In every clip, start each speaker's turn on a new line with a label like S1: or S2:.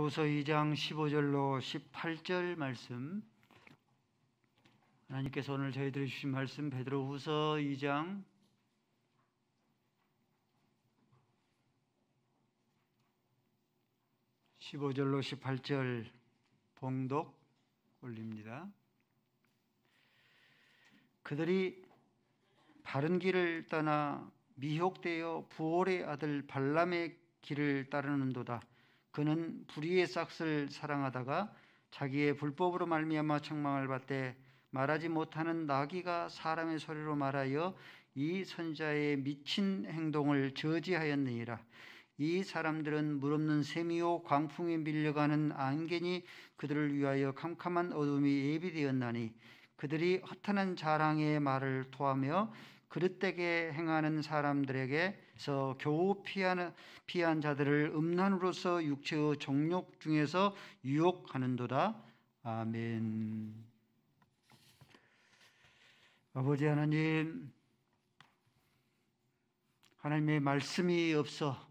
S1: 베드로후서 2장 15절로 18절 말씀, 하나님께서 오늘 저희들이 주신 말씀 베드로후서 2장 15절로 18절 봉독 올립니다. 그들이 바른 길을 떠나 미혹되어 부올의 아들 발람의 길을 따르는도다. 그는 불의의 싹을 사랑하다가 자기의 불법으로 말미암아 책망을 받되 말하지 못하는 나귀가 사람의 소리로 말하여 이 선지자의 미친 행동을 저지하였느니라. 이 사람들은 물없는 셈이요 광풍에 밀려가는 안개니 그들을 위하여 캄캄한 어둠이 예비되었나니 그들이 허탄한 자랑의 말을 토하며 그릇되게 행하는 사람들에게서 겨우 피한 자들을 음란으로서 육체의 정욕 중에서 유혹하는도다. 아멘. 아버지 하나님, 하나님의 말씀이 없어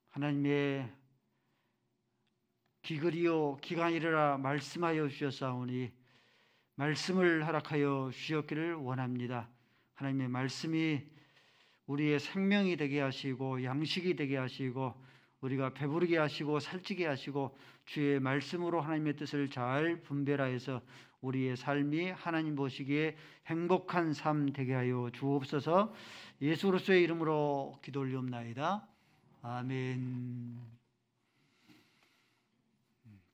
S1: 하나님의 기글이요 기간이라 말씀하여 주셨사오니 말씀을 허락하여 주셨기를 원합니다. 하나님의 말씀이 우리의 생명이 되게 하시고 양식이 되게 하시고 우리가 배부르게 하시고 살찌게 하시고 주의 말씀으로 하나님의 뜻을 잘 분별하여서 우리의 삶이 하나님 보시기에 행복한 삶 되게 하여 주옵소서. 예수 그리스도의 이름으로 기도 올리옵나이다. 아멘.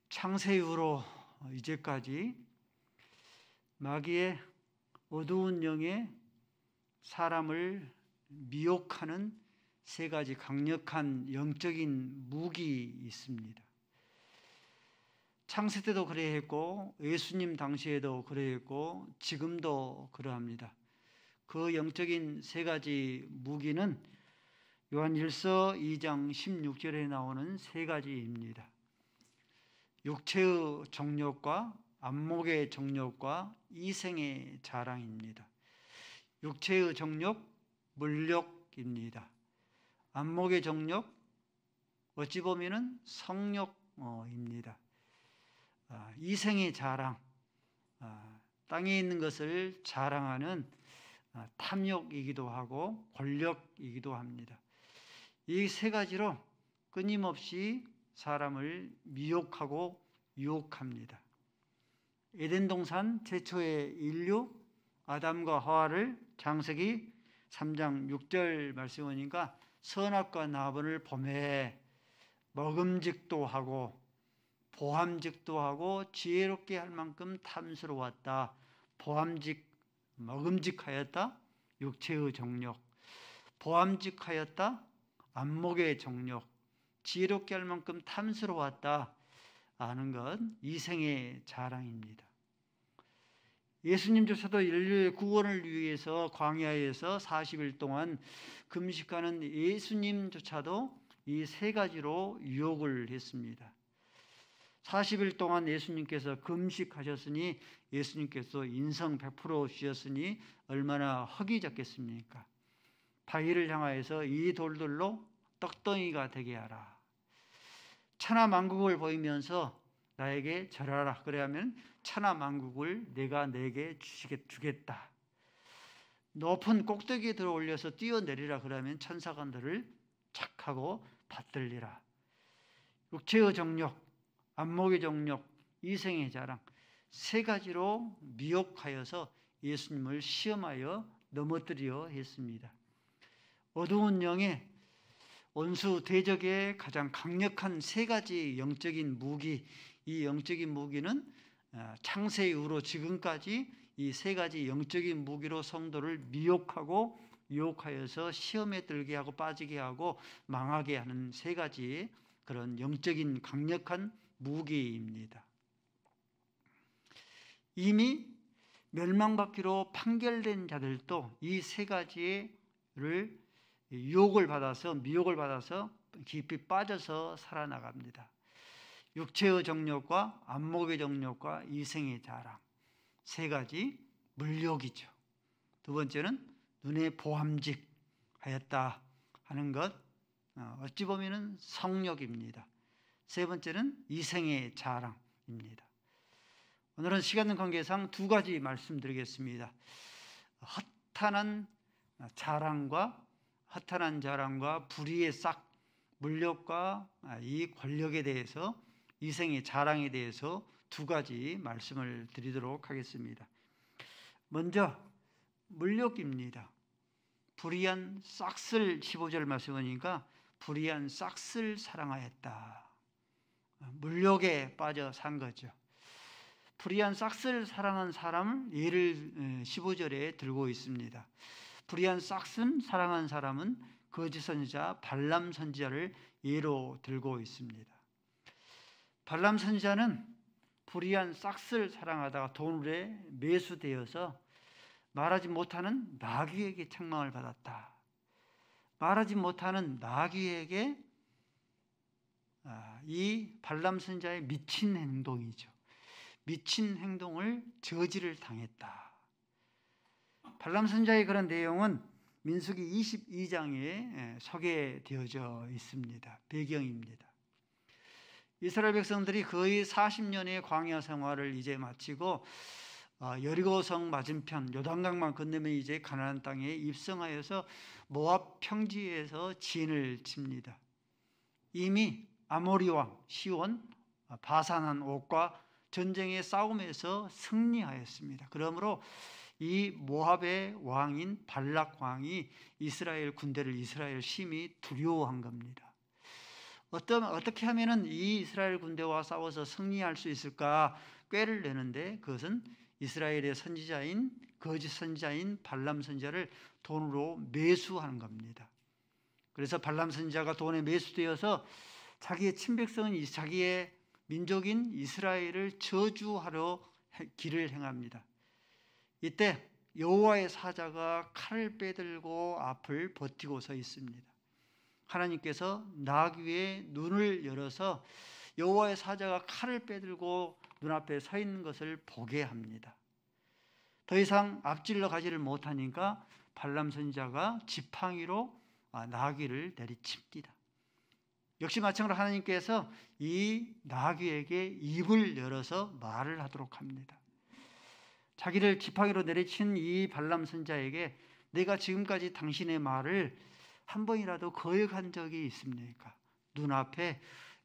S1: 창세 이후로 이제까지 마귀의 어두운 영에 사람을 미혹하는 세 가지 강력한 영적인 무기 있습니다. 창세 때도 그래했고 예수님 당시에도 그래했고 지금도 그러합니다. 그 영적인 세 가지 무기는 요한일서 2장 16절에 나오는 세 가지입니다. 육체의 정욕과 안목의 정욕과 이생의 자랑입니다. 육체의 정욕, 물욕입니다. 안목의 정욕, 어찌 보면 성욕입니다. 이생의 자랑, 땅에 있는 것을 자랑하는 탐욕이기도 하고 권력이기도 합니다. 이 세 가지로 끊임없이 사람을 미혹하고 유혹합니다. 에덴 동산 최초의 인류 아담과 하와를 창세기 3장 6절 말씀 보니까 선악과 나번을 보매 먹음직도 하고 보함직도 하고 지혜롭게 할 만큼 탐스러웠다. 먹음직하였다. 육체의 정욕. 보함직하였다. 안목의 정욕. 지혜롭게 할 만큼 탐스러웠다 하는 건 이생의 자랑입니다. 예수님조차도 인류의 구원을 위해서 광야에서 40일 동안 금식하는 예수님조차도 이 세 가지로 유혹을 했습니다. 40일 동안 예수님께서 금식하셨으니 예수님께서 인성 100% 주셨으니 얼마나 흙이 졌겠습니까? 바위를 향하여서 이 돌들로 떡덩이가 되게 하라. 천하만국을 보이면서 나에게 절하라. 그래야면 천하만국을 내가 내게 주겠다. 높은 꼭대기에 들어 올려서 뛰어내리라. 그러면 천사가 너를 착하고 받들리라. 육체의 정욕, 안목의 정욕, 이생의 자랑 세 가지로 미혹하여서 예수님을 시험하여 넘어뜨려 했습니다. 어두운 영의 원수 대적의 가장 강력한 세 가지 영적인 무기, 이 영적인 무기는 창세 이후로 지금까지 이 세 가지 영적인 무기로 성도를 미혹하고 유혹하여서 시험에 들게 하고 빠지게 하고 망하게 하는 세 가지 그런 영적인 강력한 무기입니다. 이미 멸망받기로 판결된 자들도 이 세 가지를 유혹을 받아서 미혹을 받아서 깊이 빠져서 살아나갑니다. 육체의 정욕과 안목의 정욕과 이생의 자랑 세 가지 물욕이죠. 두 번째는 눈에 보함직하였다 하는 것 어찌 보면 성욕입니다. 세 번째는 이생의 자랑입니다. 오늘은 시간 관계상 두 가지 말씀드리겠습니다. 허탄한 자랑과 불의의 싹, 물욕과 이 권력에 대해서, 이생의 자랑에 대해서 두 가지 말씀을 드리도록 하겠습니다. 먼저 물욕입니다. 불의한 싹을 15절 말씀 보니까 불의한 싹을 사랑하였다. 물욕에 빠져 산 거죠. 불의한 싹을 사랑한 사람을 예를 15절에 들고 있습니다. 불의한 싹을 사랑한 사람은 거짓 선지자 발람 선지자를 예로 들고 있습니다. 발람 선지자는 불의한 싹을 사랑하다가 돈에 매수되어서 말하지 못하는 나귀에게 책망을 받았다. 말하지 못하는 나귀에게 이 발람 선지자의 미친 행동이죠. 미친 행동을 저지를 당했다. 발람 선지자의 그런 내용은 민수기 22장에 소개되어져 있습니다. 배경입니다. 이스라엘 백성들이 거의 40년의 광야 생활을 이제 마치고 여리고성 맞은편 요단강만 건너면 이제 가나안 땅에 입성하여서 모압 평지에서 진을 칩니다. 이미 아모리 왕 시온, 바산한 옥과 전쟁의 싸움에서 승리하였습니다. 그러므로 이 모압의 왕인 발락 왕이 이스라엘 군대를, 이스라엘 심히 두려워한 겁니다. 어떻게 하면은 이 이스라엘 군대와 싸워서 승리할 수 있을까 꾀를 내는데, 그것은 이스라엘의 선지자인, 거짓 선지자인 발람 선지자를 돈으로 매수하는 겁니다. 그래서 발람 선지자가 돈에 매수되어서 자기의 친백성은, 자기의 민족인 이스라엘을 저주하러 길을 행합니다. 이때 여호와의 사자가 칼을 빼들고 앞을 버티고 서 있습니다. 하나님께서 나귀의 눈을 열어서 여호와의 사자가 칼을 빼들고 눈앞에 서 있는 것을 보게 합니다. 더 이상 앞질러 가지를 못하니까 발람 선지자가 지팡이로 나귀를 내리칩니다. 역시 마찬가지로 하나님께서 이 나귀에게 입을 열어서 말을 하도록 합니다. 자기를 지팡이로 내리친 이 발람 선지자에게 내가 지금까지 당신의 말을 한 번이라도 거역한 적이 있습니까? 눈앞에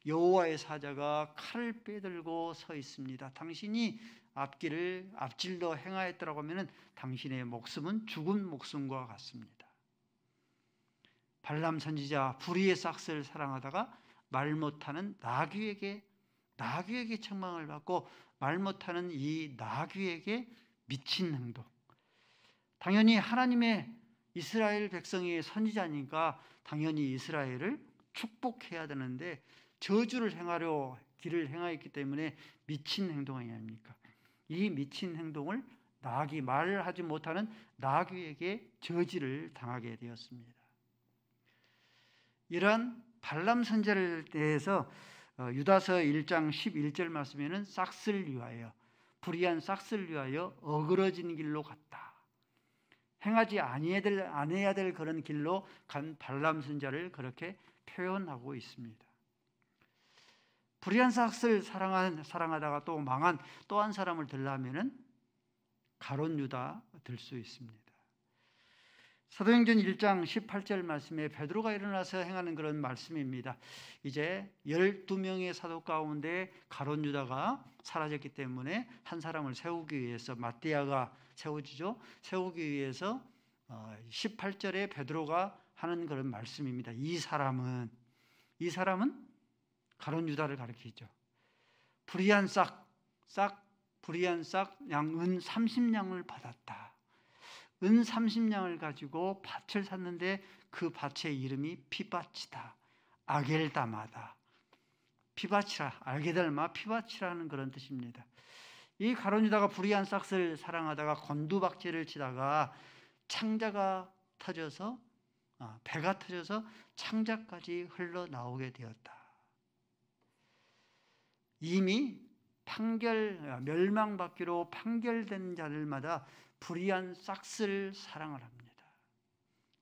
S1: 여호와의 사자가 칼을 빼들고 서 있습니다. 당신이 앞길을 앞질러 행하였더라고 하면 당신의 목숨은 죽은 목숨과 같습니다. 발람 선지자 불의의 싹을 사랑하다가 말 못하는 나귀에게 책망을 받고 말 못하는 이 나귀에게 미친 행동. 당연히 하나님의 이스라엘 백성의 선지자니까 당연히 이스라엘을 축복해야 되는데 저주를 행하려 길을 행하였기 때문에 미친 행동이 아닙니까? 이 미친 행동을 말을 하지 못하는 나귀에게 저지를 당하게 되었습니다. 이러한 발람 선지자를 대해서 유다서 1장 11절 말씀에는 싹을 위하여, 불의한 싹을 위하여 어그러진 길로 갔다. 행하지 아니해야 될 그런 길로 간 발람 선지자를 그렇게 표현하고 있습니다. 불의한 싹을 사랑하다가 또 망한 또 한 사람을 들라면은 가룟 유다 들 수 있습니다. 사도행전 1장 18절 말씀에 베드로가 일어나서 행하는 그런 말씀입니다. 이제 12명의 사도 가운데 가룟 유다가 사라졌기 때문에 한 사람을 세우기 위해서 마띠아가 세워지죠. 세우기 위해서 18절에 베드로가 하는 그런 말씀입니다. 이 사람은 가룟 유다를 가리키죠. 불의한 싹 양 은 30냥을 받았다. 은 30냥을 가지고 밭을 샀는데 그 밭의 이름이 피밭이다. 아겔다마다. 피밭이라, 알게달마 피밭이라는 그런 뜻입니다. 이 가룟 유다가 불의한 싹을 사랑하다가 곤두박질을 치다가 창자가 터져서 배가 터져서 창자까지 흘러나오게 되었다. 이미 멸망받기로 판결된 자들마다 불의한 싹을 사랑을 합니다.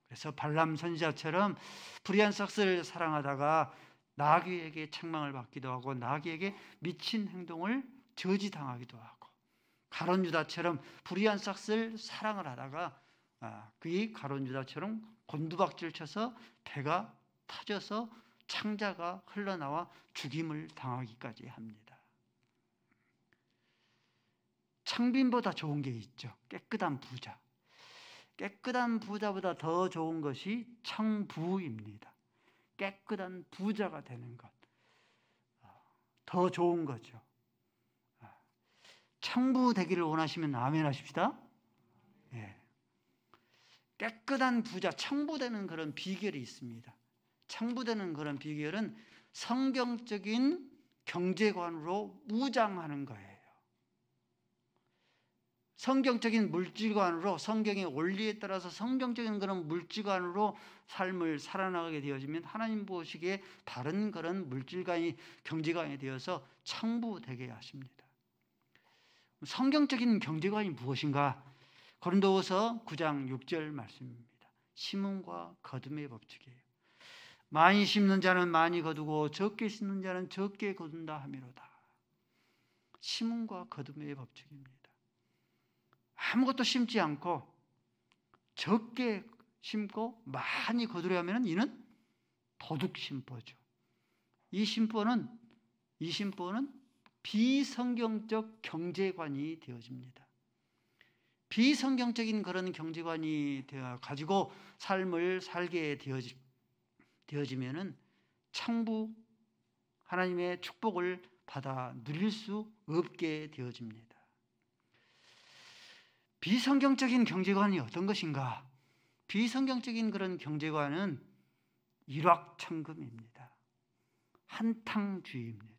S1: 그래서 발람 선지자처럼 불의한 싹을 사랑하다가 나귀에게 책망을 받기도 하고 나귀에게 미친 행동을 저지당하기도 하고, 가룟 유다처럼 불의한 싹을 사랑을 하다가 그의 가룟 유다처럼 곤두박질 쳐서 배가 터져서 창자가 흘러나와 죽임을 당하기까지 합니다. 창빈보다 좋은 게 있죠. 깨끗한 부자. 깨끗한 부자보다 더 좋은 것이 청부입니다. 깨끗한 부자가 되는 것, 더 좋은 거죠. 청부 되기를 원하시면 아멘 하십시다. 예. 깨끗한 부자, 청부되는 그런 비결이 있습니다. 청부되는 그런 비결은 성경적인 경제관으로 무장하는 거예요. 성경적인 물질관으로, 성경의 원리에 따라서 성경적인 그런 물질관으로 삶을 살아나가게 되어지면 하나님 보시기에 다른 그런 물질관이, 경제관이 되어서 청부되게 하십니다. 성경적인 경제관이 무엇인가? 고린도후서 9장 6절 말씀입니다. 심음과 거둠의 법칙이에요. 많이 심는 자는 많이 거두고 적게 심는 자는 적게 거둔다 하미로다. 심음과 거둠의 법칙입니다. 아무것도 심지 않고 적게 심고 많이 거두려 하면 이는 도둑심보죠. 이 심보는 비성경적 경제관이 되어집니다. 비성경적인 그런 경제관이 되어 가지고 삶을 살게 되어지면은 창부, 하나님의 축복을 받아 누릴 수 없게 되어집니다. 비성경적인 경제관이 어떤 것인가? 비성경적인 그런 경제관은 일확천금입니다. 한탕주의입니다.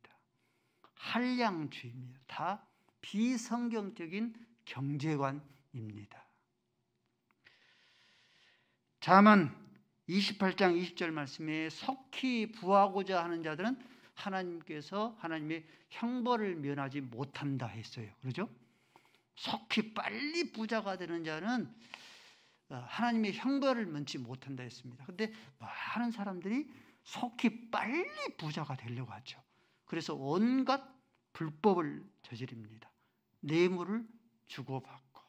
S1: 한량주의입니다. 다 비성경적인 경제관입니다. 잠언 28장 20절 말씀에 속히 부하고자 하는 자들은 하나님의 형벌을 면하지 못한다 했어요. 그렇죠? 속히 빨리 부자가 되는 자는 하나님의 형벌을 면치 못한다 했습니다. 그런데 많은 사람들이 속히 빨리 부자가 되려고 하죠. 그래서 온갖 불법을 저지릅니다. 뇌물을 주고받고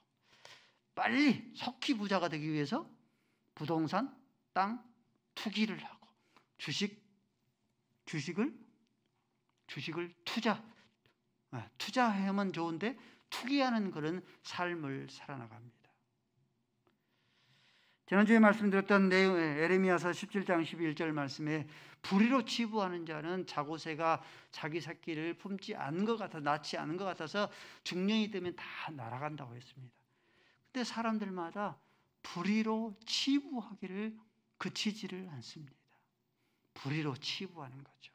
S1: 빨리 속히 부자가 되기 위해서 부동산, 땅 투기를 하고 주식을 투자하면 좋은데 투기하는 그런 삶을 살아나갑니다. 지난주에 말씀드렸던 내용, 에레미야서 17장 11절 말씀에 불의로 치부하는 자는 자고새가 자기 새끼를 품지 않은 것 같아, 낳지 않은 것 같아서 중년이 되면 다 날아간다고 했습니다. 근데 사람들마다 불의로 치부하기를 그치지를 않습니다. 불의로 치부하는 거죠.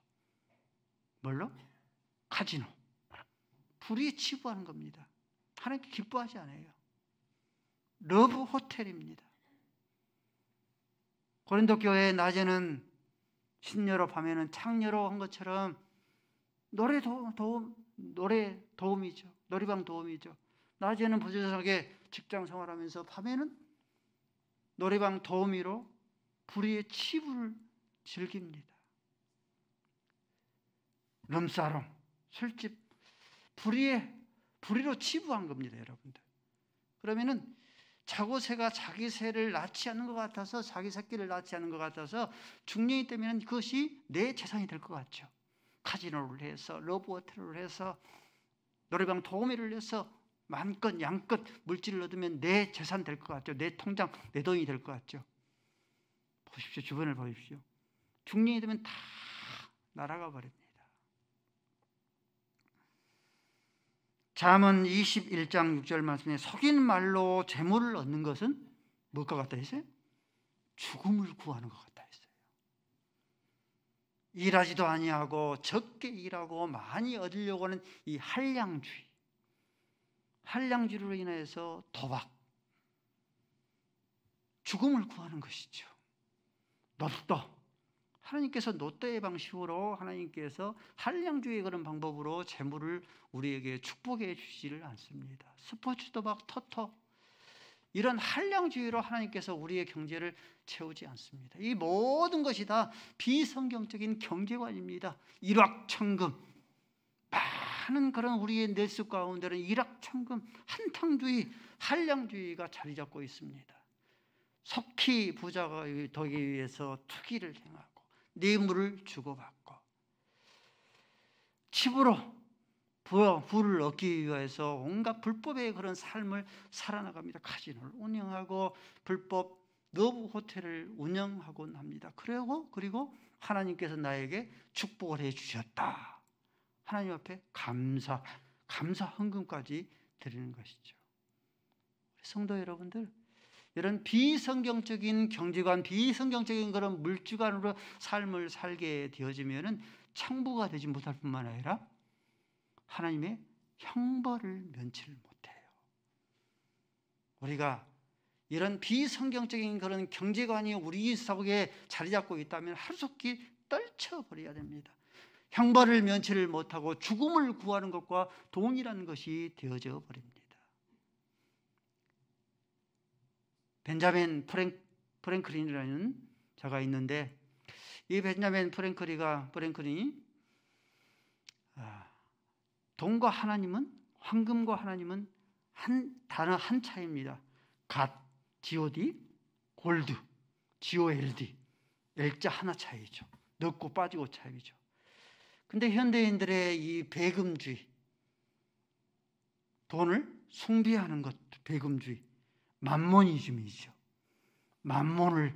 S1: 뭘로? 카지노. 불의에 치부하는 겁니다. 하나님께 기뻐하지 않아요. 러브 호텔입니다. 고린도 교회 낮에는 신여로 밤에는 창여로 한 것처럼 노래 도움이죠. 놀이방 도움이죠. 낮에는 부지런하게 직장 생활하면서 밤에는 노래방 도우미로 불의의 치부를 즐깁니다. 룸사롱, 술집, 불의로 치부한 겁니다, 여러분들. 그러면은 자고새가 자기 새를 낳지 않는 것 같아서, 자기 새끼를 낳지 않는 것 같아서 중년이 되면 그것이 내 재산이 될 것 같죠. 카지노를 해서, 러브호텔을 해서, 노래방 도우미를 해서 마음껏 양껏 물질을 얻으면 내 재산 될 것 같죠. 내 통장, 내 돈이 될 것 같죠. 보십시오. 주변을 보십시오. 중년이 되면 다 날아가 버립니다. 잠언 21장 6절 말씀에 속인 말로 재물을 얻는 것은 무엇과 같다 했어요? 죽음을 구하는 것 같다 했어요. 일하지도 아니하고 적게 일하고 많이 얻으려고 하는 이 한량주의로 인해서 도박, 죽음을 구하는 것이죠. 로또, 하나님께서 로또의 방식으로, 하나님께서 한량주의의 그런 방법으로 재물을 우리에게 축복해 주지를 않습니다. 스포츠 도박, 토토, 이런 한량주의로 하나님께서 우리의 경제를 채우지 않습니다. 이 모든 것이 다 비성경적인 경제관입니다. 일확천금, 많은 그런 우리의 뇌속 가운데는 일확천금, 한탕주의, 한량주의가 자리 잡고 있습니다. 속히 부자가 되기 위해서 투기를 행하고 뇌물을 주고받고 집으로 부를 얻기 위해서 온갖 불법의 그런 삶을 살아나갑니다. 카지노를 운영하고 불법 러브 호텔을 운영하곤 합니다. 그리고 하나님께서 나에게 축복을 해주셨다. 하나님 앞에 감사 헌금까지 드리는 것이죠. 성도 여러분들, 이런 비성경적인 경제관, 비성경적인 그런 물주관으로 삶을 살게 되어지면은 창부가 되지 못할 뿐만 아니라 하나님의 형벌을 면치를 못해요. 우리가 이런 비성경적인 그런 경제관이 우리 속에 자리 잡고 있다면 하루속히 떨쳐버려야 됩니다. 형벌을 면치를 못하고 죽음을 구하는 것과 동일한 것이 되어져 버립니다. 벤자민 프랭클린이라는 자가 있는데, 이 벤자민 프랭클린이 돈과 하나님은, 황금과 하나님은 단어 한 차이입니다. God, 골드, GOLD, L자 하나 차이죠. 넣고 빠지고 차이죠. 근데 현대인들의 이 배금주의, 돈을 숭배하는 것, 배금주의, 만모니즘이죠. 만몬을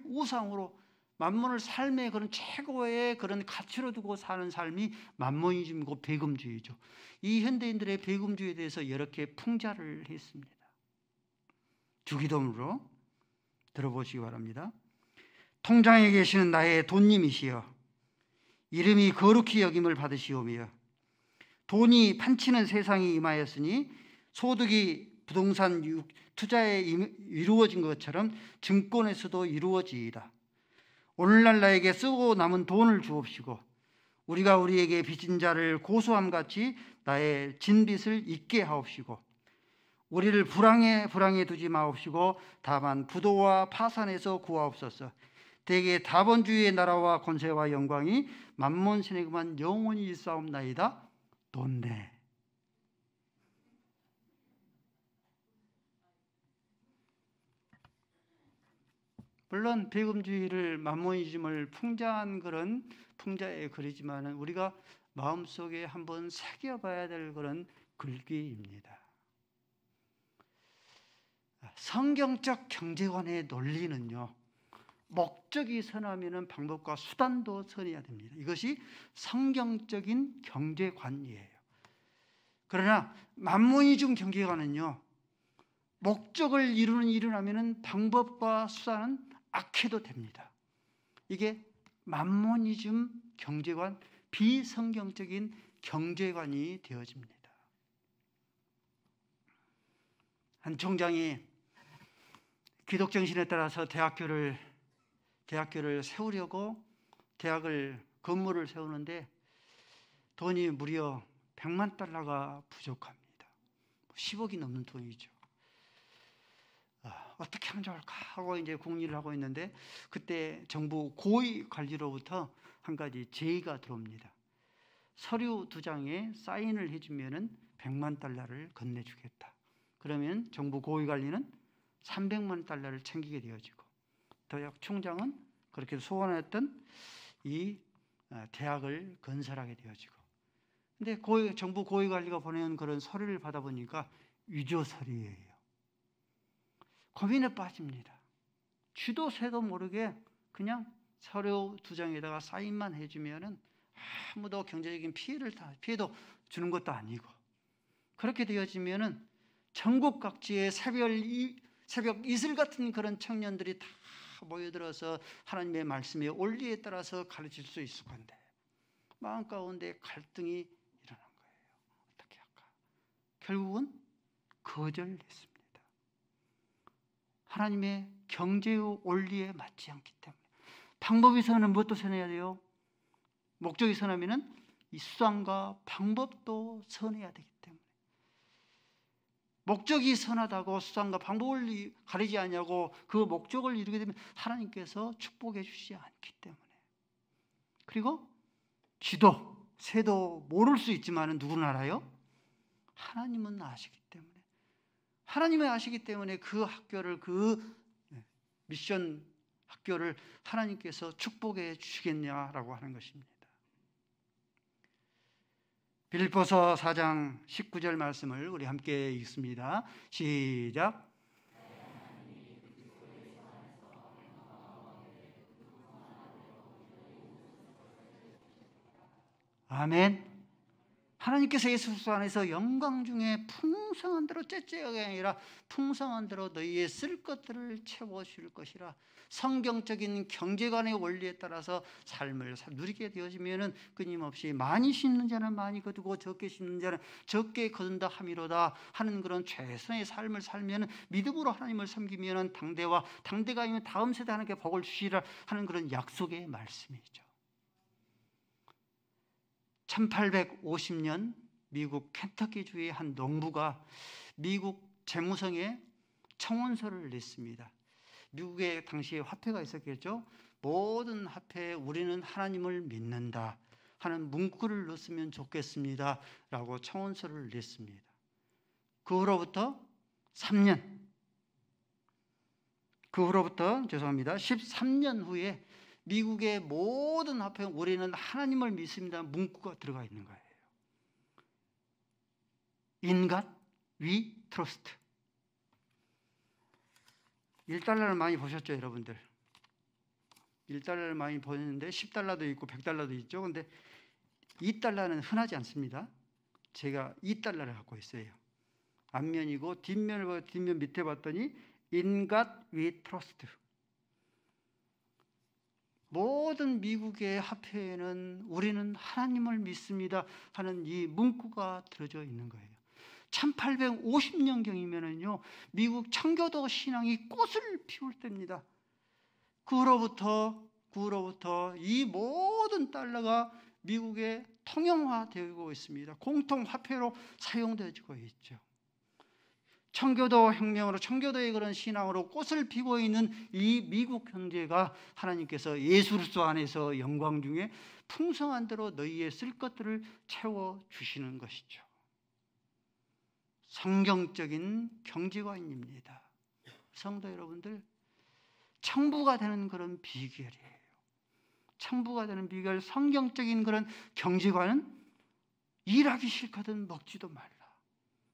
S1: 우상으로, 만몬을 삶의 그런 최고의 그런 가치로 두고 사는 삶이 만모니즘이고 배금주의죠. 이 현대인들의 배금주의에 대해서 이렇게 풍자를 했습니다. 주기도문으로 들어보시기 바랍니다. 통장에 계시는 나의 돈님이시여, 이름이 거룩히 여김을 받으시오며, 돈이 판치는 세상이 임하였으니 소득이 부동산 투자에 이루어진 것처럼 증권에서도 이루어지이다. 오늘날 나에게 쓰고 남은 돈을 주옵시고 우리가 우리에게 빚진 자를 고소함 같이 나의 진빚을 잊게 하옵시고 우리를 불황에 두지 마옵시고 다만 부도와 파산에서 구하옵소서. 대개 다본주의의 나라와 권세와 영광이 만몬신에 그만 영원히 있사옵나이다. 돈네. 물론 배금주의를, 만모니즘을 풍자한 그런 풍자의 글이지만 우리가 마음속에 한번 새겨봐야 될 그런 글귀입니다. 성경적 경제관의 논리는요, 목적이 선하면 방법과 수단도 선해야 됩니다. 이것이 성경적인 경제관이에요. 그러나 만모니즘 경제관은요, 목적을 이루려면 방법과 수단은 악해도 됩니다. 이게 만모니즘 경제관, 비성경적인 경제관이 되어집니다. 한 총장이 기독정신에 따라서 대학교를 세우려고 건물을 세우는데 돈이 무려 100만 달러가 부족합니다. 10억이 넘는 돈이죠. 어떻게 하면 좋을까 하고 이제 궁리를 하고 있는데 그때 정부 고위 관리로부터 한 가지 제의가 들어옵니다. 서류 2장에 사인을 해주면은 100만 달러를 건네주겠다. 그러면 정부 고위 관리는 300만 달러를 챙기게 되어지고 대학 총장은 그렇게 소원했던 이 대학을 건설하게 되어지고, 근데 정부 고위 관리가 보내는 그런 서류를 받아보니까 위조 서류예요. 고민에 빠집니다. 쥐도 새도 모르게 그냥 서류 2장에다가 사인만 해주면은 아무도 경제적인 피해도 주는 것도 아니고, 그렇게 되어지면은 전국 각지의 새벽 이슬 같은 그런 청년들이 다 모여들어서 하나님의 말씀의 원리에 따라서 가르칠 수 있을 건데 마음 가운데 갈등이 일어난 거예요. 어떻게 할까? 결국은 거절했습니다. 하나님의 경제의 원리에 맞지 않기 때문에. 방법이 선하면 무엇도 선해야 돼요? 목적이 선하면 이 수단과 방법도 선해야 되기 때문에. 목적이 선하다고 수단과 방법을 가리지 않냐고 그 목적을 이루게 되면 하나님께서 축복해 주시지 않기 때문에. 그리고 쥐도 새도 모를 수 있지만 누구는 알아요? 하나님은 아시기 때문에. 하나님은 아시기 때문에 그 학교를, 그 미션 학교를 하나님께서 축복해 주시겠냐라고 하는 것입니다. 빌립보서 4장 19절 말씀을 우리 함께 읽습니다. 시작. 아멘. 하나님께서 예수 그리스도 안에서 영광 중에 풍성한 대로 째째하게 아니라 풍성한 대로 너희의 쓸 것들을 채워줄 것이라. 성경적인 경제관의 원리에 따라서 삶을 누리게 되어지면은 끊임없이 많이 심는 자는 많이 거두고 적게 심는 자는 적게 거둔다 함이로다 하는 그런 최선의 삶을 살면은 믿음으로 하나님을 섬기면은 당대가 아니면 다음 세대 하나님께 복을 주시리라 하는 그런 약속의 말씀이죠. 1850년 미국 켄터키주의 한 농부가 미국 재무성에 청원서를 냈습니다. 미국에 당시에 화폐가 있었겠죠. 모든 화폐에 우리는 하나님을 믿는다 하는 문구를 넣었으면 좋겠습니다 라고 청원서를 냈습니다. 그 후로부터 13년 후에 미국의 모든 화폐에 우리는 하나님을 믿습니다 문구가 들어가 있는 거예요. In God we trust. 1달러를 많이 보셨죠, 여러분들? 1달러를 많이 보는데 10달러도 있고 100달러도 있죠. 근데 2달러는 흔하지 않습니다. 제가 2달러를 갖고 있어요. 앞면이고 뒷면 밑에 봤더니 In God we trust. 모든 미국의 화폐에는 우리는 하나님을 믿습니다 하는 이 문구가 들어져 있는 거예요. 1850년경이면은요, 미국 청교도 신앙이 꽃을 피울 때입니다. 그 후로부터 이 모든 달러가 미국에 통용화되고 있습니다. 공통 화폐로 사용되고 있죠. 청교도 혁명으로, 청교도의 그런 신앙으로 꽃을 피고 있는 이 미국 경제가 하나님께서 예수 그리스도 안에서 영광 중에 풍성한 대로 너희의 쓸 것들을 채워주시는 것이죠. 성경적인 경제관입니다. 성도 여러분들, 청부가 되는 그런 비결이에요. 청부가 되는 비결, 성경적인 그런 경제관은 일하기 싫거든 먹지도 말라.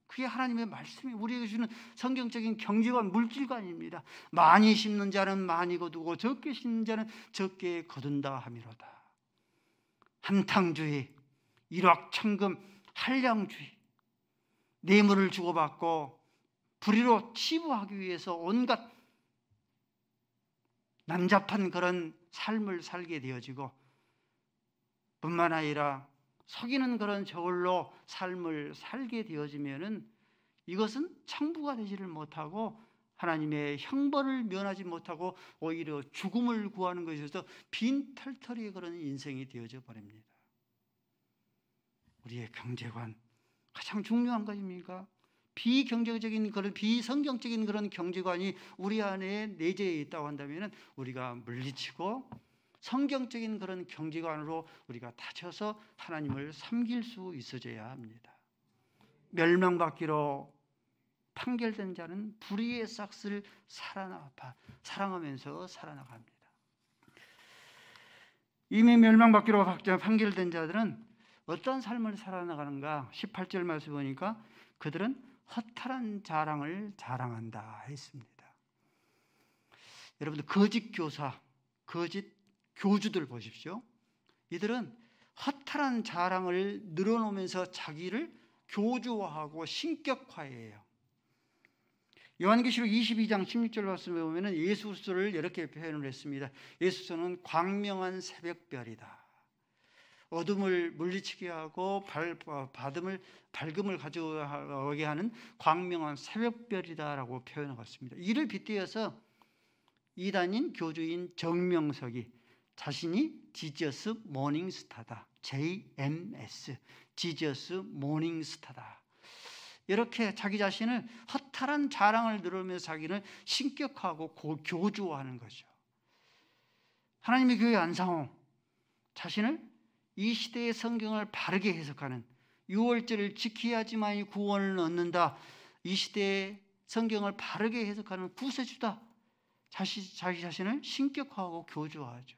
S1: 그게 하나님의 말씀이 우리에게 주는 성경적인 경제관, 물질관입니다. 많이 심는 자는 많이 거두고 적게 심는 자는 적게 거둔다 함이로다. 한탕주의, 일확천금, 한량주의, 뇌물을 주고받고 불의로 치부하기 위해서 온갖 난잡한 그런 삶을 살게 되어지고, 뿐만 아니라 속이는 그런 저울로 삶을 살게 되어지면은 이것은 청부가 되지를 못하고 하나님의 형벌을 면하지 못하고 오히려 죽음을 구하는 것에서 빈털터리의 그런 인생이 되어져 버립니다. 우리의 경제관 가장 중요한 것입니까? 비경제적인 그런 비성경적인 그런 경제관이 우리 안에 내재해 있다고 한다면 우리가 물리치고 성경적인 그런 경제관으로 우리가 다져서 하나님을 섬길 수 있어져야 합니다. 멸망받기로 판결된 자는 불의의 싹을 사랑하면서 살아나갑니다. 이미 멸망받기로 판결된 자들은 어떤 삶을 살아나가는가? 18절 말씀 보니까 그들은 허탈한 자랑을 자랑한다 했습니다. 여러분들 거짓 교사, 거짓 교주들 보십시오. 이들은 허탈한 자랑을 늘어놓으면서 자기를 교주화하고 신격화해요. 요한계시록 22장 16절 말씀에 보면 예수 그리스도를 이렇게 표현을 했습니다. 예수는 광명한 새벽별이다. 어둠을 물리치게 하고 밝음을 가져오게 하는 광명한 새벽별이다라고 표현하고 있습니다. 이를 빗대어서 이단인 교주인 정명석이 자신이 지저스 모닝스타다, JMS, 지저스 모닝스타다, 이렇게 자기 자신을 허탈한 자랑을 늘으면서 자기는 신격화하고 교주화하는 거죠. 하나님의 교회 안상호 자신을 이 시대의 성경을 바르게 해석하는, 6월절을 지켜야지만이 구원을 얻는다, 이 시대의 성경을 바르게 해석하는 구세주다, 자기 자신을 신격화하고 교주화하죠.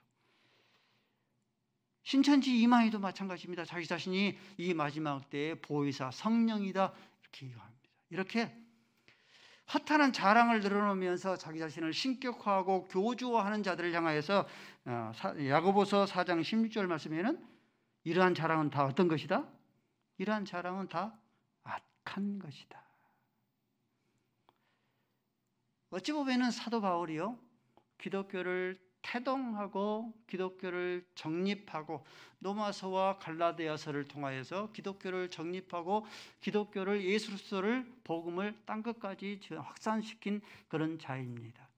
S1: 신천지 이만희도 마찬가지입니다. 자기 자신이 이 마지막 때의 보혜사 성령이다 이렇게 얘기합니다. 이렇게 허탄한 자랑을 늘어놓으면서 자기 자신을 신격화하고 교주화하는 자들을 향하여서 야고보서 4장 16절 말씀에는 이러한 자랑은 다 어떤 것이다? 이러한 자랑은 다 악한 것이다. 어찌 보면은 사도 바울이요, 기독교를 태동하고 기독교를 정립하고, 로마서와 갈라디아서를 통하여서 기독교를 정립하고 기독교를, 예수 그리스도를, 복음을 땅 끝까지 확산시킨 그런 자입니다.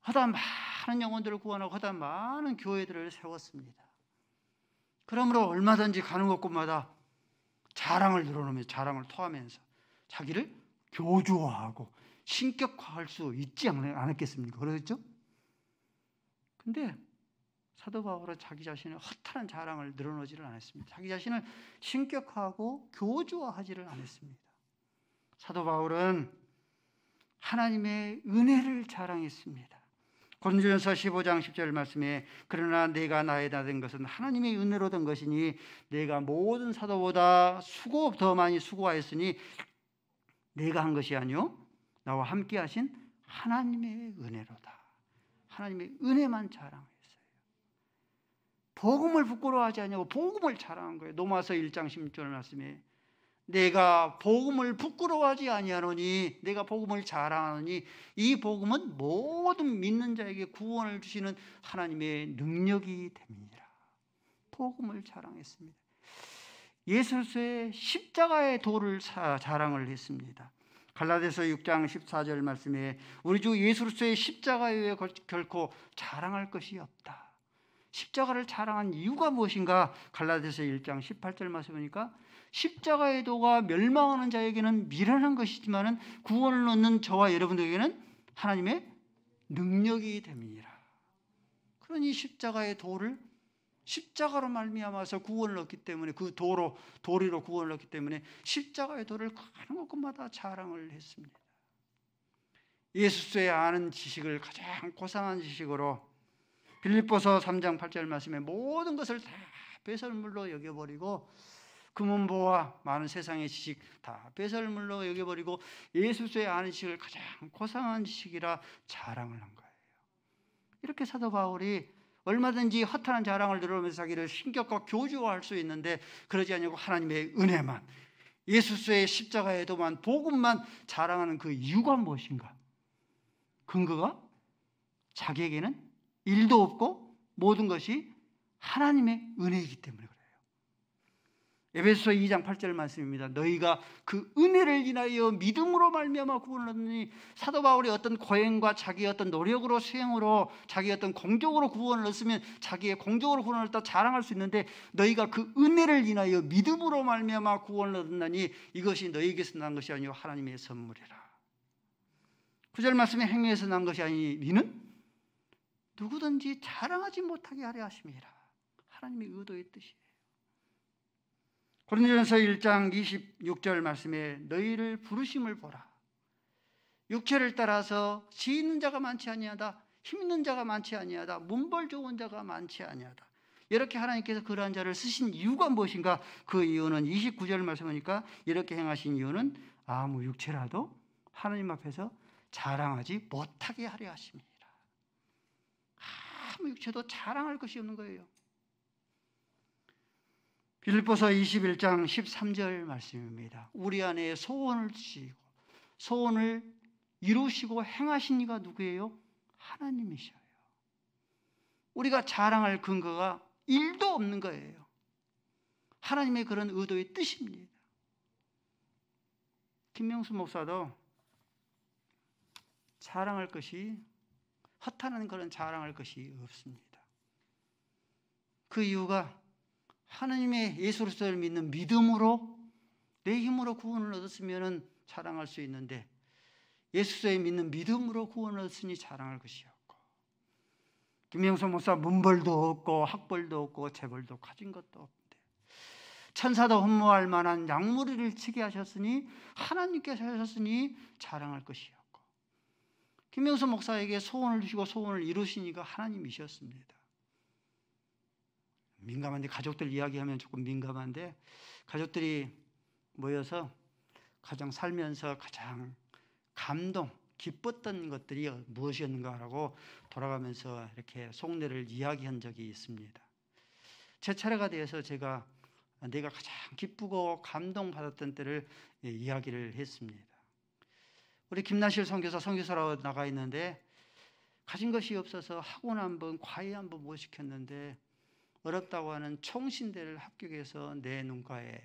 S1: 허다 많은 영혼들을 구원하고 허다 많은 교회들을 세웠습니다. 그러므로 얼마든지 가는 곳곳마다 자랑을 늘어놓으면서, 자랑을 토하면서 자기를 교주화하고 신격화할 수 있지 않았겠습니까? 그렇죠? 근데 사도 바울은 자기 자신의 허탈한 자랑을 늘어놓지를 않았습니다. 자기 자신을 신격화하고 교주화하지를 않았습니다. 사도 바울은 하나님의 은혜를 자랑했습니다. 고린도전서 15장 10절 말씀에 그러나 내가 나에다 된 것은 하나님의 은혜로 된 것이니 내가 모든 사도보다 더 많이 수고하였으니 내가 한 것이 아니요 나와 함께 하신 하나님의 은혜로다. 하나님의 은혜만 자랑했어요. 복음을 부끄러워하지 않냐고 복음을 자랑한 거예요. 로마서 1장 16절 말씀에 내가 복음을 부끄러워하지 아니하노니, 내가 복음을 자랑하노니 이 복음은 모든 믿는 자에게 구원을 주시는 하나님의 능력이 됨이니라. 복음을 자랑했습니다. 예수 그리스도의 십자가의 도를 자랑을 했습니다. 갈라디아서 6장 14절 말씀에 우리 주 예수 그리스도의 십자가 외에 결코 자랑할 것이 없다. 십자가를 자랑한 이유가 무엇인가? 갈라디아서 1장 18절 말씀 보니까 십자가의 도가 멸망하는 자에게는 미련한 것이지만 구원을 얻는 저와 여러분들에게는 하나님의 능력이 됨이니라. 그러니 십자가의 도를, 십자가로 말미암아서 구원을 얻기 때문에, 그 도리로 구원을 얻기 때문에 십자가의 도를 가는 곳마다 자랑을 했습니다. 예수의 아는 지식을 가장 고상한 지식으로 빌립보서 3장 8절 말씀에 모든 것을 다 배설물로 여겨버리고, 금은보화 많은 세상의 지식 다 배설물로 여겨버리고 예수의 아는 지식을 가장 고상한 지식이라 자랑을 한 거예요. 이렇게 사도 바울이 얼마든지 허탄한 자랑을 늘어놓으면서 자기를 신격과 교주화할 수 있는데 그러지 않냐고 하나님의 은혜만, 예수의 십자가의 도만, 복음만 자랑하는 그 이유가 무엇인가? 근거가 자기에게는 일도 없고 모든 것이 하나님의 은혜이기 때문에 그래요. 에베소서 2장 8절 말씀입니다. 너희가 그 은혜를 인하여 믿음으로 말미암아 구원을 얻으니, 사도 바울이 어떤 고행과 자기의 어떤 노력으로, 수행으로, 자기의 어떤 공적으로 구원을 얻으면 자기의 공적으로 구원을 얻다 자랑할 수 있는데, 너희가 그 은혜를 인하여 믿음으로 말미암아 구원을 얻었나니 이것이 너희에게서 난 것이 아니요 하나님의 선물이라. 9절 말씀에 행위에서 난 것이 아니니 니는 누구든지 자랑하지 못하게 하려 하심이라. 하나님의 의도의 뜻이에요. 고린도전서 1장 26절 말씀에 너희를 부르심을 보라. 육체를 따라서 지 있는 자가 많지 아니하다, 힘 있는 자가 많지 아니하다, 문벌 좋은 자가 많지 아니하다. 이렇게 하나님께서 그러한 자를 쓰신 이유가 무엇인가? 그 이유는 29절 말씀하니까 이렇게 행하신 이유는 아무 육체라도 하나님 앞에서 자랑하지 못하게 하려 하심이라. 아무 육체도 자랑할 것이 없는 거예요. 빌립보서 21장 13절 말씀입니다. 우리 안에 소원을 주시고 소원을 이루시고 행하신 이가 누구예요? 하나님이셔요. 우리가 자랑할 근거가 일도 없는 거예요. 하나님의 그런 의도의 뜻입니다. 김명수 목사도 자랑할 것이, 허탄한 그런 자랑할 것이 없습니다. 그 이유가 하나님의 예수 그리스도를 믿는 믿음으로 내 힘으로 구원을 얻었으면 자랑할 수 있는데 예수에 믿는 믿음으로 구원을 얻으니 자랑할 것이 없고, 김영수 목사 문벌도 없고 학벌도 없고 재벌도 가진 것도 없는데 천사도 흠모할 만한 양무리를 치게 하셨으니 하나님께서 하셨으니 자랑할 것이 없고, 김영수 목사에게 소원을 주시고 소원을 이루시니까 하나님이셨습니다. 민감한데, 가족들 이야기하면 조금 민감한데, 가족들이 모여서 가장 살면서 가장 감동, 기뻤던 것들이 무엇이었는가라고 돌아가면서 이렇게 속내를 이야기한 적이 있습니다. 제 차례가 되어서 제가 내가 가장 기쁘고 감동받았던 때를 이야기를 했습니다. 우리 김나실 선교사 선교사로 나가 있는데 가진 것이 없어서 학원 한번, 과외 한번 못 시켰는데 어렵다고 하는 총신대를 합격해서 내 눈가에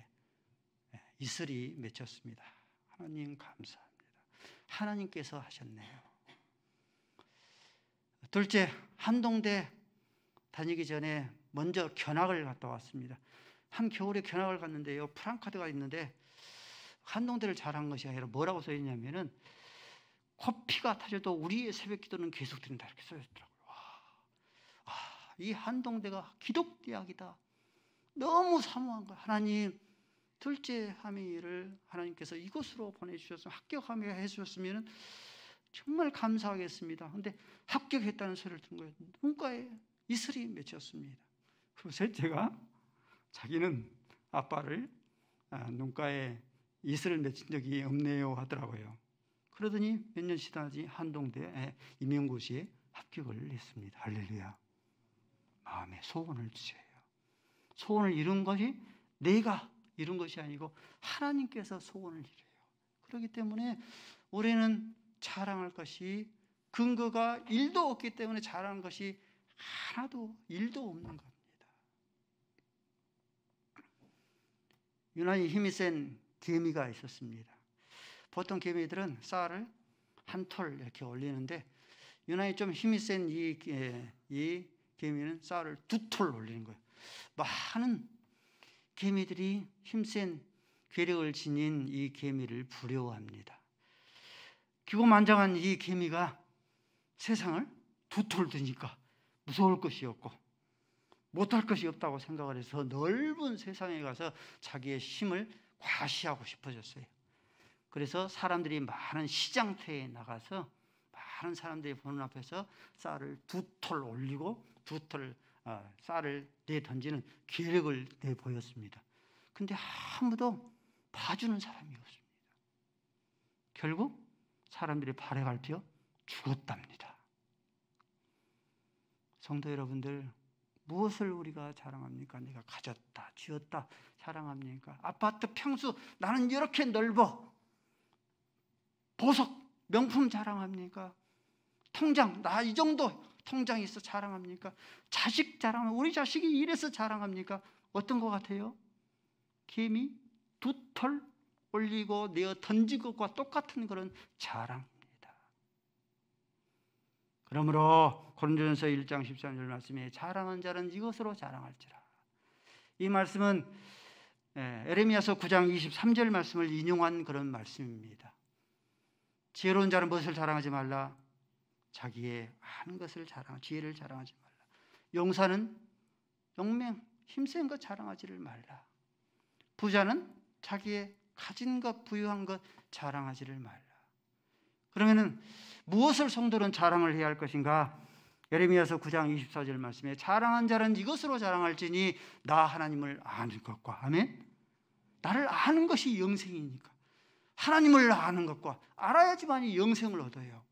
S1: 이슬이 맺혔습니다. 하나님 감사합니다. 하나님께서 하셨네요. 둘째, 한동대 다니기 전에 먼저 견학을 갔다 왔습니다. 한겨울에 견학을 갔는데요, 프랑카드가 있는데 한동대를 잘한 것이 아니라 뭐라고 써 있냐면은 코피가 터져도 우리의 새벽 기도는 계속된다, 이렇게 써 있더라고요. 이 한동대가 기독대학이다. 너무 사모한 거예요. 하나님, 둘째 하미를 하나님께서 이곳으로 보내주셔서 합격하며 해주셨으면 정말 감사하겠습니다. 근데 합격했다는 소리를 듣는 거예요. 눈가에 이슬이 맺혔습니다. 그래서 셋째가 자기는 아빠를 눈가에 이슬을 맺힌 적이 없네요 하더라고요. 그러더니 몇 년 지나지 한동대 임용고시에 합격을 했습니다. 할렐루야. 마음에 소원을 주세요. 소원을 이룬 것이 내가 이룬 것이 아니고 하나님께서 소원을 이루어요. 그렇기 때문에 우리는 자랑할 것이 근거가 1도 없기 때문에 자랑할 것이 하나도 1도 없는 겁니다. 유난히 힘이 센 개미가 있었습니다. 보통 개미들은 쌀을 한 톨 이렇게 올리는데 유난히 좀 힘이 센 이 개미는 쌀을 2톨 올리는 거예요. 많은 개미들이 힘센 괴력을 지닌 이 개미를 부려워합니다. 기고만장한 이 개미가 세상을 2톨 드니까 무서울 것이 없고 못할 것이 없다고 생각을 해서 넓은 세상에 가서 자기의 힘을 과시하고 싶어졌어요. 그래서 사람들이 많은 시장터에 나가서 많은 사람들이 보는 앞에서 쌀을 2톨 올리고 2톨 쌀을 내던지는 괴력을 내보였습니다. 근데 아무도 봐주는 사람이 없습니다. 결국 사람들이 발에 밟혀 죽었답니다. 성도 여러분들, 무엇을 우리가 자랑합니까? 내가 가졌다, 지었다 자랑합니까? 아파트 평수 나는 이렇게 넓어, 보석 명품 자랑합니까? 통장 나 이 정도 통장이 있어 자랑합니까? 자식 자랑하면 우리 자식이 이래서 자랑합니까? 어떤 것 같아요? 개미 2털 올리고 내어 던진 것과 똑같은 그런 자랑입니다. 그러므로 고린도전서 1장 13절 말씀에 자랑한 자는 이것으로 자랑할지라. 이 말씀은 에레미야서 9장 23절 말씀을 인용한 그런 말씀입니다. 지혜로운 자는 무엇을 자랑하지 말라? 자기의 아는 것을 자랑, 지혜를 자랑하지 말라. 용사는 용맹, 힘센 것 자랑하지를 말라. 부자는 자기의 가진 것, 부유한 것 자랑하지를 말라. 그러면은 무엇을 성도는 자랑을 해야 할 것인가? 예레미야서 9장 24절 말씀에 자랑한 자는 이것으로 자랑할지니 나 하나님을 아는 것과, 아멘? 나를 아는 것이 영생이니까 하나님을 아는 것과, 알아야지만이 영생을 얻어요.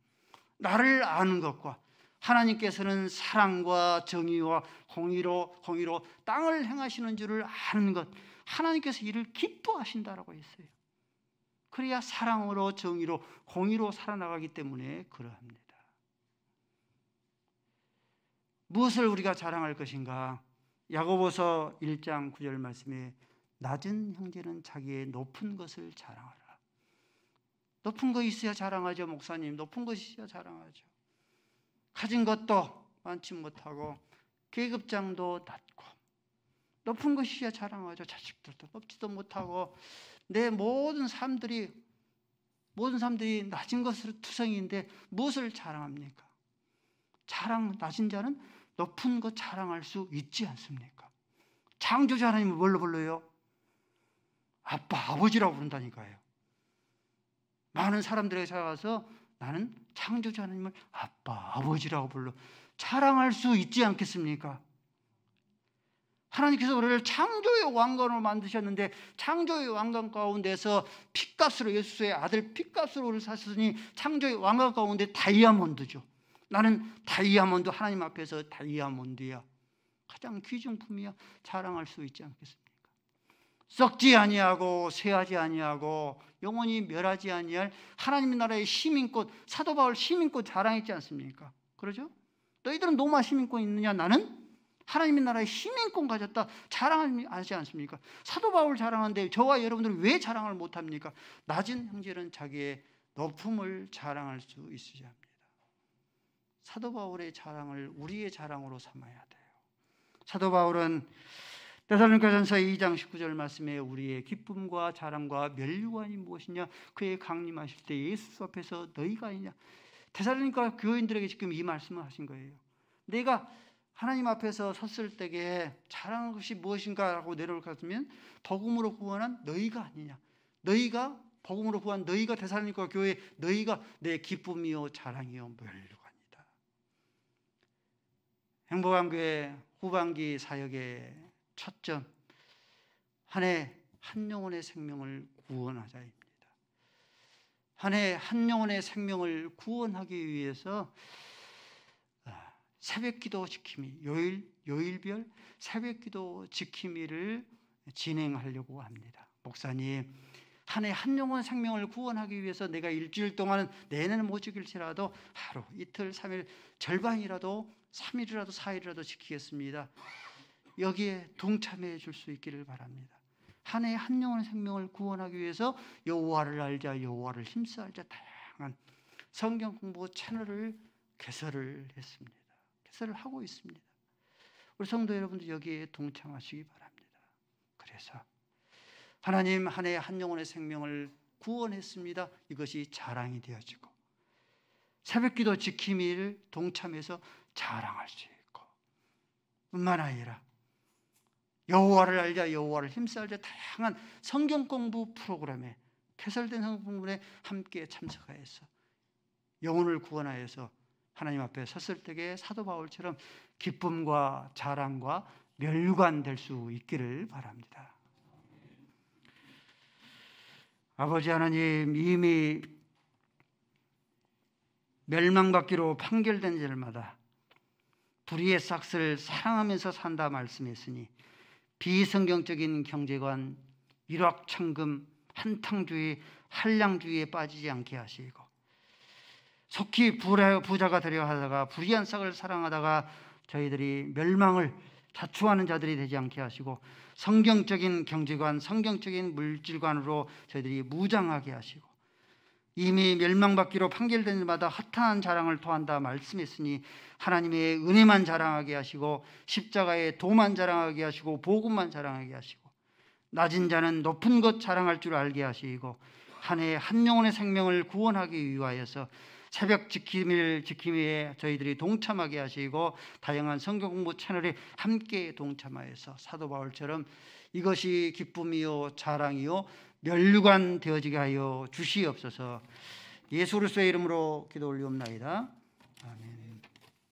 S1: 나를 아는 것과, 하나님께서는 사랑과 정의와 공의로 땅을 행하시는 줄을 아는 것, 하나님께서 이를 기뻐하신다라고 했어요. 그래야 사랑으로 정의로 공의로 살아나가기 때문에 그러합니다. 무엇을 우리가 자랑할 것인가? 야고보서 1장 9절 말씀에 낮은 형제는 자기의 높은 것을 자랑하라. 높은 거 있어야 자랑하죠. 목사님, 높은 것이 있어야 자랑하죠. 가진 것도 많지 못하고 계급장도 낮고 높은 것이야 자랑하죠. 자식들도 높지도 못하고 내 모든 사람들이 낮은 것으로 투성이인데 무엇을 자랑합니까? 낮은 자는 높은 것 자랑할 수 있지 않습니까? 창조주 하나님을 뭘로 불러요? 아빠, 아버지라고 부른다니까요. 많은 사람들에게 찾아가서 나는 창조주 하나님을 아빠, 아버지라고 불러 자랑할 수 있지 않겠습니까? 하나님께서 우리를 창조의 왕관으로 만드셨는데 창조의 왕관 가운데서 핏값으로 예수의 아들 핏값으로 우리를 사셨으니 창조의 왕관 가운데 다이아몬드죠. 나는 다이아몬드, 하나님 앞에서 다이아몬드야. 가장 귀중품이야. 자랑할 수 있지 않겠습니까? 썩지 아니하고 쇠하지 아니하고 영원히 멸하지 아니할 하나님 나라의 시민꽃, 사도 바울 시민꽃 자랑했지 않습니까? 그러죠? 너희들은 노마 시민꽃 있느냐? 나는 하나님의 나라의 시민권 가졌다 자랑하지 않습니까? 사도 바울 자랑하는데 저와 여러분들은 왜 자랑을 못합니까? 낮은 형제는 자기의 높음을 자랑할 수 있어야 합니다. 사도 바울의 자랑을 우리의 자랑으로 삼아야 돼요. 사도 바울은 데살로니가전서 2장 19절 말씀에 우리의 기쁨과 자랑과 면류관이 무엇이냐? 그의 강림하실 때 예수 앞에서 너희가 아니냐? 데살로니가 교인들에게 지금 이 말씀을 하신 거예요. 내가 하나님 앞에서 섰을 때에 자랑할 것이 무엇인가라고 내려올 것 같으면 복음으로 구원한 너희가 아니냐. 너희가 복음으로 구한 너희가 데살로니가 교회 너희가 내 기쁨이요 자랑이요 면류관이다. 행복한 교회 후반기 사역의 초점, 한 해 한 영혼의 생명을 구원하자입니다. 한 해 한 영혼의 생명을 구원하기 위해서 새벽기도 지킴이, 요일별 새벽기도 지킴이를 진행하려고 합니다. 목사님, 한 해 한 영혼 생명을 구원하기 위해서 내가 일주일 동안은 내내는 못 지킬지라도 하루, 이틀, 3일, 절반이라도 3일이라도 4일이라도 지키겠습니다. 여기에 동참해 줄 수 있기를 바랍니다. 한 해 한 영혼의 생명을 구원하기 위해서 여호와를 알자, 여호와를 힘써 알자 다양한 성경 공부 채널을 개설을 했습니다. 개설을 하고 있습니다. 우리 성도 여러분들 여기에 동참하시기 바랍니다. 그래서 하나님 한 해 한 영혼의 생명을 구원했습니다. 이것이 자랑이 되어지고 새벽기도 지킴이를 동참해서 자랑할 수 있고 뿐만 아니라 여호와를 알자, 여호와를 힘써 알자 다양한 성경 공부 프로그램에 개설된 성경 공부에 함께 참석하여서 영혼을 구원하여서 하나님 앞에 섰을 때에 사도 바울처럼 기쁨과 자랑과 면류관 될 수 있기를 바랍니다. 아버지 하나님, 이미 멸망받기로 판결된 자들마다 불의의 싹을 사랑하면서 산다 말씀했으니 비성경적인 경제관, 일확천금, 한탕주의, 한량주의에 빠지지 않게 하시고 속히 부자가 되려 하다가 불의한 싹을 사랑하다가 저희들이 멸망을 자초하는 자들이 되지 않게 하시고 성경적인 경제관, 성경적인 물질관으로 저희들이 무장하게 하시고 이미 멸망받기로 판결된 자마다 허탄한 자랑을 토한다 말씀했으니 하나님의 은혜만 자랑하게 하시고 십자가의 도만 자랑하게 하시고 복음만 자랑하게 하시고 낮은 자는 높은 것 자랑할 줄 알게 하시고 한 해 한 영혼의 생명을 구원하기 위하여서 새벽 지킴이에 저희들이 동참하게 하시고 다양한 성경 공부 채널에 함께 동참하여서 사도 바울처럼 이것이 기쁨이요 자랑이요 면류관 되어지게 하여 주시옵소서. 예수 그리스도의 이름으로 기도 올리옵나이다. 아멘.